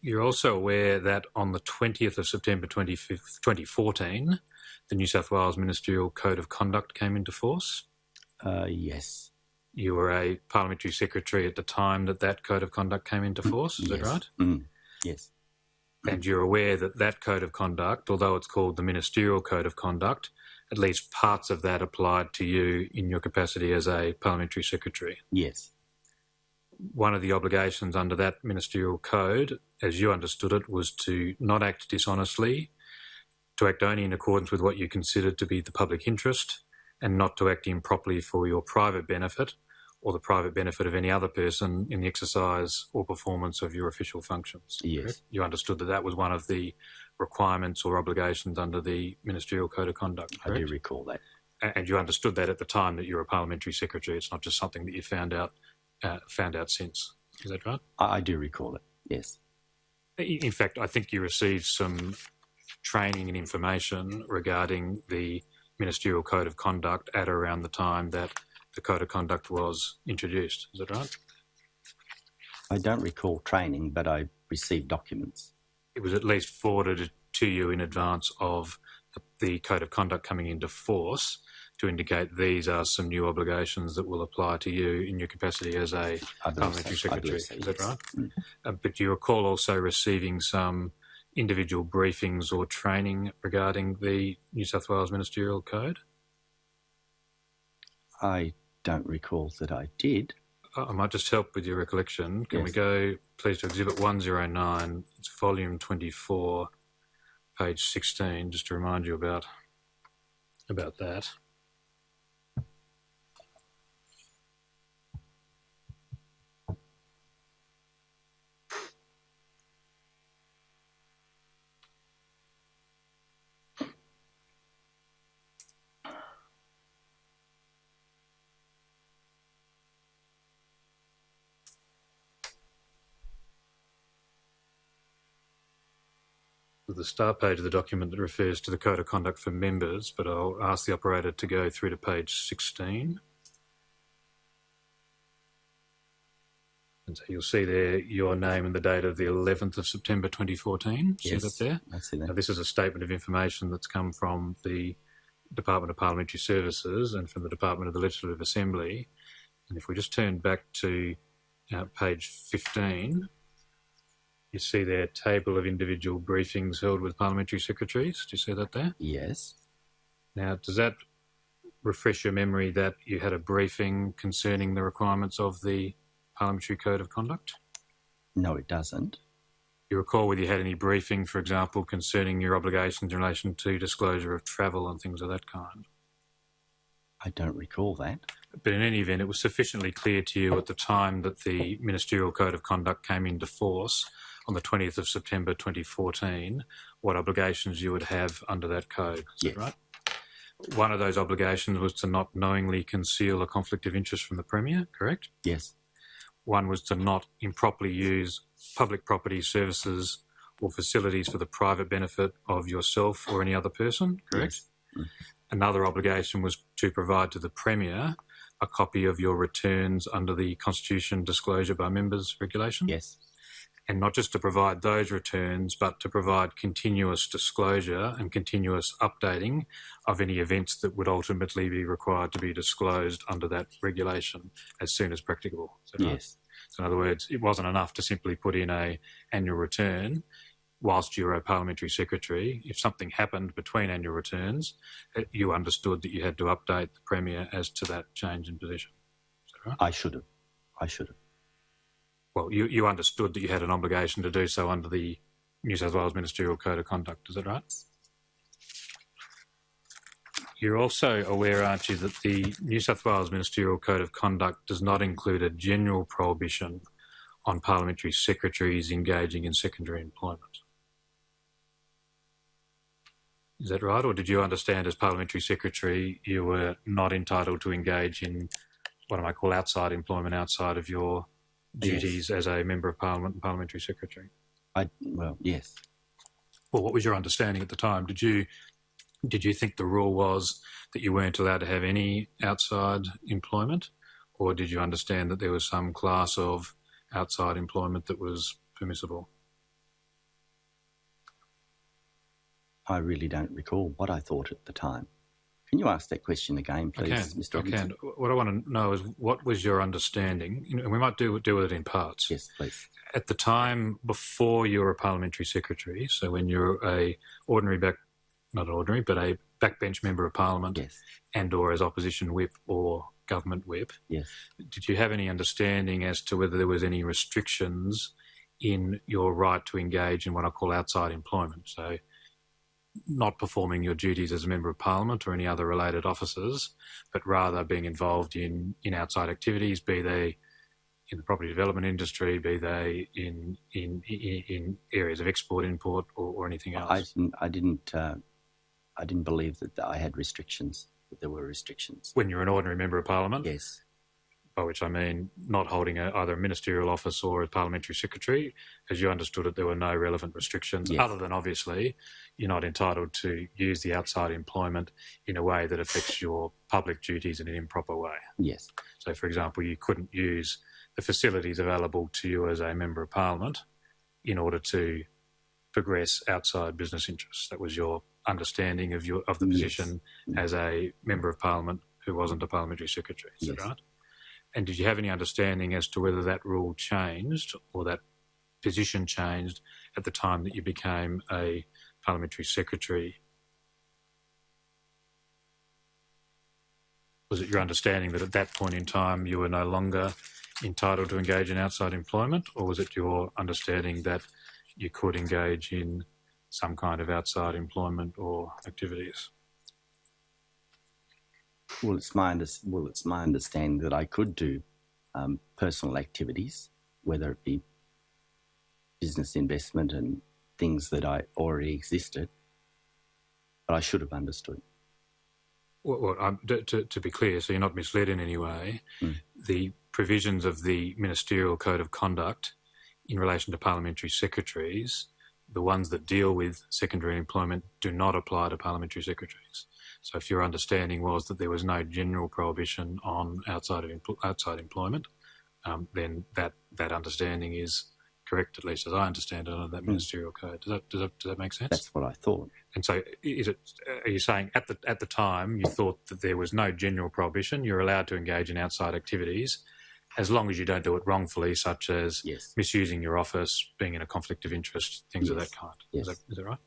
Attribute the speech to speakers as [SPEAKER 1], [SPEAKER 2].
[SPEAKER 1] You're also aware that on the 20th of September 2014, the New South Wales Ministerial Code of Conduct came into force?
[SPEAKER 2] Yes.
[SPEAKER 1] You were a parliamentary secretary at the time that that Code of Conduct came into force, is
[SPEAKER 2] yes.
[SPEAKER 1] that right?
[SPEAKER 2] Yes.
[SPEAKER 1] And you're aware that that Code of Conduct, although it's called the Ministerial Code of Conduct, at least parts of that applied to you in your capacity as a parliamentary secretary?
[SPEAKER 2] Yes.
[SPEAKER 1] One of the obligations under that ministerial code, as you understood it, was to not act dishonestly, to act only in accordance with what you considered to be the public interest, and not to act improperly for your private benefit or the private benefit of any other person in the exercise or performance of your official functions.
[SPEAKER 2] Yes.
[SPEAKER 1] Correct? You understood that that was one of the requirements or obligations under the Ministerial Code of Conduct, correct?
[SPEAKER 2] I do recall that.
[SPEAKER 1] And you understood that at the time that you were a parliamentary secretary. It's not just something that you found out since. Is that right?
[SPEAKER 2] I do recall it, yes.
[SPEAKER 1] In fact, I think you received some training and information regarding the Ministerial Code of Conduct at around the time that the Code of Conduct was introduced. Is that right?
[SPEAKER 2] I don't recall training, but I received documents.
[SPEAKER 1] It was at least forwarded to you in advance of the Code of Conduct coming into force to indicate these are some new obligations that will apply to you in your capacity as a parliamentary secretary. Is that right? But do you recall also receiving some individual briefings or training regarding the New South Wales Ministerial Code?
[SPEAKER 2] I don't recall that I did.
[SPEAKER 1] I might just help with your recollection. Can we go, please, to Exhibit 109? It's Volume 24, page 16, just to remind you about that. The start page of the document that refers to the Code of Conduct for members, but I'll ask the operator to go through to page 16. And so you'll see there your name and the date of the 11th of September 2014.
[SPEAKER 2] Yes,
[SPEAKER 1] see that there?
[SPEAKER 2] I see that.
[SPEAKER 1] Now, this is a statement of information that's come from the Department of Parliamentary Services and from the Department of the Legislative Assembly. And if we just turn back to page 15, you see there a table of individual briefings held with parliamentary secretaries. Do you see that there?
[SPEAKER 2] Yes.
[SPEAKER 1] Now, does that refresh your memory that you had a briefing concerning the requirements of the Parliamentary Code of Conduct?
[SPEAKER 2] No, it doesn't.
[SPEAKER 1] You recall whether you had any briefing, for example, concerning your obligations in relation to disclosure of travel and things of that kind?
[SPEAKER 2] I don't recall that.
[SPEAKER 1] But in any event, it was sufficiently clear to you at the time that the Ministerial Code of Conduct came into force on the 20th of September 2014, what obligations you would have under that code. Is that right? One of those obligations was to not knowingly conceal a conflict of interest from the Premier, correct?
[SPEAKER 2] Yes.
[SPEAKER 1] One was to not improperly use public property, services or facilities for the private benefit of yourself or any other person, correct?
[SPEAKER 2] Yes.
[SPEAKER 1] Another obligation was to provide to the Premier a copy of your returns under the Constitution Disclosure by Members regulation.
[SPEAKER 2] Yes.
[SPEAKER 1] And not just to provide those returns, but to provide continuous disclosure and continuous updating of any events that would ultimately be required to be disclosed under that regulation as soon as practicable. Is that right?
[SPEAKER 2] Yes.
[SPEAKER 1] So in other words, it wasn't enough to simply put in an annual return whilst you were a parliamentary secretary. If something happened between annual returns, you understood that you had to update the Premier as to that change in position. Is that right?
[SPEAKER 2] I should have.
[SPEAKER 1] Well, you understood that you had an obligation to do so under the New South Wales Ministerial Code of Conduct, is that right? You're also aware, aren't you, that the New South Wales Ministerial Code of Conduct does not include a general prohibition on parliamentary secretaries engaging in secondary employment? Is that right? Or did you understand as parliamentary secretary you were not entitled to engage in what I might call outside employment outside of your duties as a member of Parliament and parliamentary secretary?
[SPEAKER 2] Yes.
[SPEAKER 1] Well, what was your understanding at the time? Did you think the rule was that you weren't allowed to have any outside employment, or did you understand that there was some class of outside employment that was permissible?
[SPEAKER 2] I really don't recall what I thought at the time. Can you ask that question again, please, Mr. Robinson?
[SPEAKER 1] I can. What I want to know is what was your understanding, and we might deal with it in parts.
[SPEAKER 2] Yes, please.
[SPEAKER 1] At the time before you were a parliamentary secretary, so when you're a backbench member of parliament,
[SPEAKER 2] Yes.
[SPEAKER 1] and or as opposition whip or government whip,
[SPEAKER 2] Yes.
[SPEAKER 1] did you have any understanding as to whether there was any restrictions in your right to engage in what I call outside employment? So not performing your duties as a member of parliament or any other related offices, but rather being involved in outside activities, be they in the property development industry, be they in areas of export, import, or anything else.
[SPEAKER 2] I didn't believe that I had restrictions, that there were restrictions.
[SPEAKER 1] When you're an ordinary member of parliament?
[SPEAKER 2] Yes.
[SPEAKER 1] By which I mean not holding either a ministerial office or a parliamentary secretary. As you understood it, there were no relevant restrictions,
[SPEAKER 2] Yes.
[SPEAKER 1] other than obviously you're not entitled to use the outside employment in a way that affects your public duties in an improper way.
[SPEAKER 2] Yes.
[SPEAKER 1] So, for example, you couldn't use the facilities available to you as a member of parliament in order to progress outside business interests. That was your understanding of the position as a member of parliament who wasn't a parliamentary secretary. Is that right? And did you have any understanding as to whether that rule changed or that position changed at the time that you became a parliamentary secretary? Was it your understanding that at that point in time you were no longer entitled to engage in outside employment, or was it your understanding that you could engage in some kind of outside employment or activities?
[SPEAKER 2] Well, it's my understanding that I could do personal activities, whether it be business investment and things that I already existed, but I should have understood.
[SPEAKER 1] Well, to be clear, so you're not misled in any way, the provisions of the Ministerial Code of Conduct in relation to parliamentary secretaries, the ones that deal with secondary employment, do not apply to parliamentary secretaries. So if your understanding was that there was no general prohibition on outside employment, then that understanding is correct, at least as I understand it, under that ministerial code. Does that make sense?
[SPEAKER 2] That's what I thought.
[SPEAKER 1] And so, are you saying at the time you thought that there was no general prohibition? You're allowed to engage in outside activities, as long as you don't do it wrongfully, such as misusing your office, being in a conflict of interest, things of that kind.
[SPEAKER 2] Yes.
[SPEAKER 1] Is that right?